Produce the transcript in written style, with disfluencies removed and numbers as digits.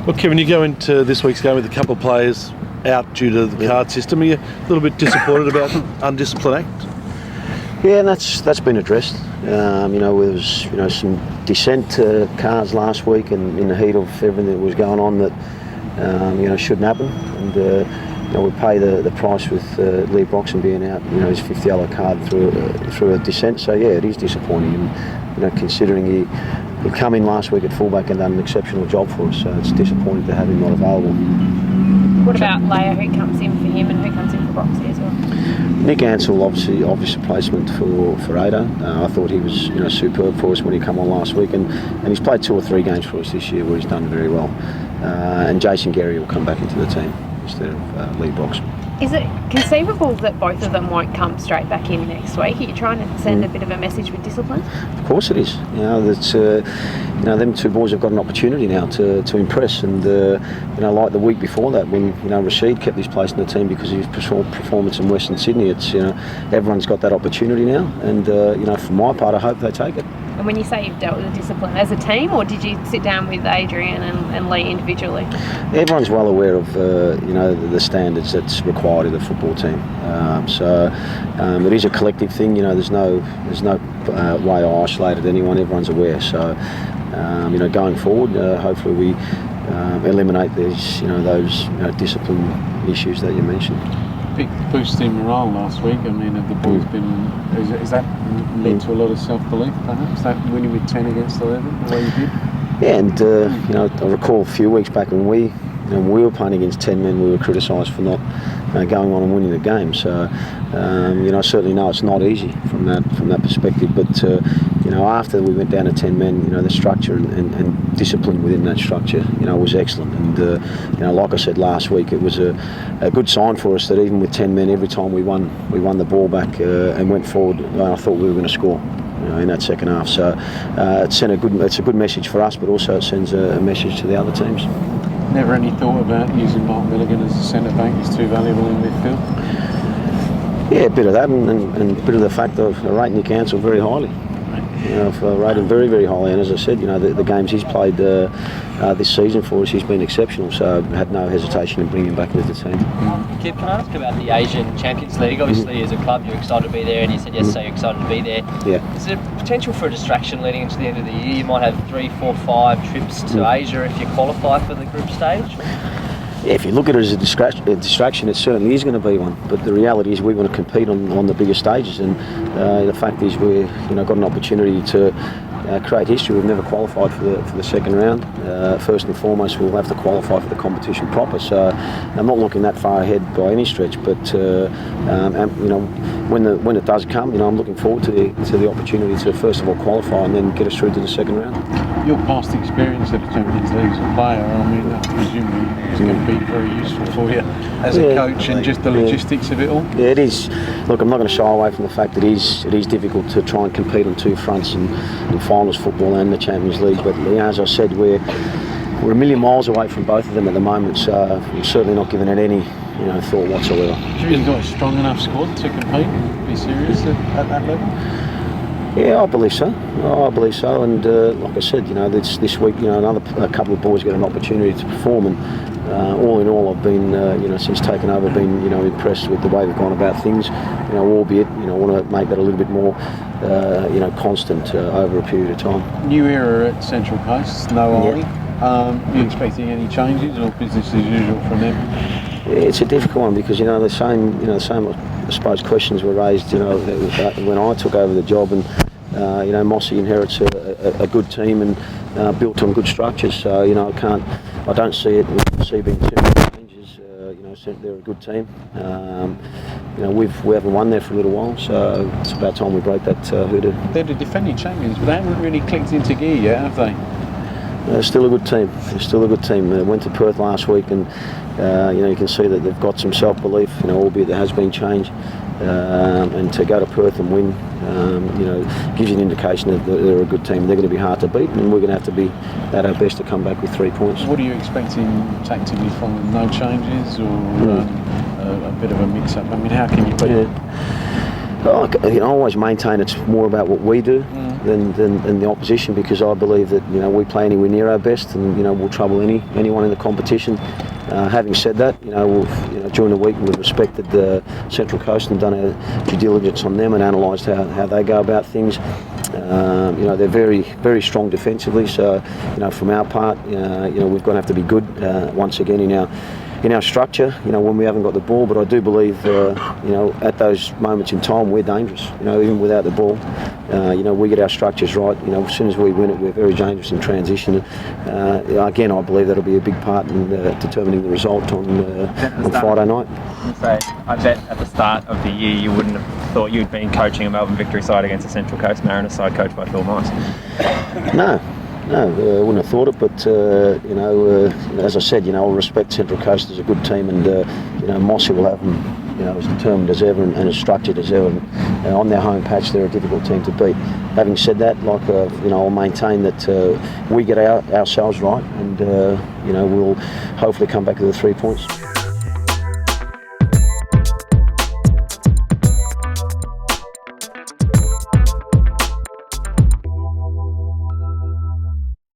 Well, Kevin, you go into this week's game with a couple of players out due to the card system. Are you a little bit disappointed about undisciplined act? Yeah, and that's been addressed. There was some dissent cards last week, and in the heat of everything that was going on that shouldn't happen. And we pay the price with Lee Broxton being out. His fifth yellow card through a dissent. So yeah, it is disappointing. And considering he come in last week at fullback and done an exceptional job for us, so it's disappointing to have him not available. What about Leia, who comes in for him and who comes in for Broxy as well? Nick Ansell, obvious replacement for Ada. I thought he was superb for us when he came on last week, and he's played 2 or 3 games for us this year where he's done very well. And Jason Gary will come back into the team instead of Lee Broxton. Is it conceivable that both of them won't come straight back in next week? Are you trying to send a bit of a message with discipline? Of course it is. Them 2 boys have got an opportunity now to impress, and like the week before that when Rashid kept his place in the team because of his performance in Western Sydney. It's everyone's got that opportunity now, and for my part, I hope they take it. And when you say you've dealt with the discipline as a team, or did you sit down with Adrian and Lee individually? Everyone's well aware of the standards that's required of the football team. It is a collective thing. There's no way I isolated anyone. Everyone's aware. So going forward, hopefully we eliminate these those discipline issues that you mentioned. Big boost in morale last week. I mean, have the boys been? Is that led to a lot of self-belief? Perhaps that winning with 10 against 11, the way you did. Yeah, and I recall a few weeks back when we were playing against 10 men, we were criticised for not going on and winning the game. So I certainly know it's not easy from that perspective. But after we went down to 10 men, the structure and discipline within that structure, was excellent. And like I said last week, it was a good sign for us that even with 10 men, every time we won the ball back and went forward, I thought we were going to score. In that second half. So it's a good message for us, but also it sends a message to the other teams. Never any thought about using Mark Milligan as a centre back? He's too valuable in midfield. Yeah, a bit of that, and a bit of the fact that I rate Nick Ansell very highly. I've rated him very, very highly, and as I said, the games he's played this season for us, he's been exceptional. So I had no hesitation in bringing him back into the team. Kip, can I ask about the Asian Champions League? Obviously, as a club, you're excited to be there, and you said yesterday you're excited to be there. Yeah. Is there potential for a distraction leading into the end of the year? You might have 3, 4, 5 trips to Asia if you qualify for the group stage. Yeah, if you look at it as a distraction, it certainly is going to be one. But the reality is we want to compete on the bigger stages, and the fact is we've got an opportunity to create history. We've never qualified for the second round. First and foremost, we'll have to qualify for the competition proper. So I'm not looking that far ahead by any stretch. But when it does come, I'm looking forward to the opportunity to first of all qualify and then get us through to the second round. Your past experience at the Champions League as a player, I mean, that presumably is going to be very useful for you as a coach, and just the logistics of it all. Yeah, it is. Look, I'm not going to shy away from the fact that it is difficult to try and compete on 2 fronts in finals football and the Champions League. But as I said, we're a million miles away from both of them at the moment, so I'm certainly not giving it any thought whatsoever. Do you think you've got a strong enough squad to compete? Be serious at that level? Yeah, I believe so. And like I said, this week, a couple of boys get an opportunity to perform, and all in all, I've been, since taking over, been, impressed with the way we've gone about things. Albeit, I want to make that a little bit more, constant over a period of time. New era at Central Coast, no Ollie. You expecting any changes or business as usual from them? It's a difficult one because the same I suppose questions were raised when I took over the job, and Mossy inherits a good team and built on good structures. So I don't see being too many changes. They're a good team. We haven't won there for a little while, so it's about time we break that hoodoo. They're the defending champions, but they haven't really clicked into gear yet, have they? They're still a good team. They went to Perth last week, and you can see that they've got some self-belief. Albeit there has been change, and to go to Perth and win, gives you an indication that they're a good team. They're going to be hard to beat, and we're going to have to be at our best to come back with 3 points. What are you expecting tactically from them? No changes, or a bit of a mix-up? I mean, how can you beat it? I always maintain it's more about what we do. than the opposition, because I believe that we play anywhere near our best, and we'll trouble anyone in the competition. Having said that, during the week we've respected the Central Coast and done our due diligence on them and analysed how they go about things. They're very, very strong defensively. So, from our part, we've got to have to be good once again in our structure. When we haven't got the ball. But I do believe, at those moments in time, we're dangerous. Even without the ball, we get our structures right. As soon as we win it, we're very dangerous in transition. Again, I believe that'll be a big part in determining the result on Friday night. So I bet at the start of the year you wouldn't have thought you'd been coaching a Melbourne Victory side against a Central Coast Mariners side coached by Phil Mice. No, I wouldn't have thought it, but as I said, I respect Central Coast as a good team, and Mossy will have them as determined as ever and as structured as ever. On their home patch, they're a difficult team to beat. Having said that, I'll maintain that we get ourselves right, and we'll hopefully come back with the 3 points.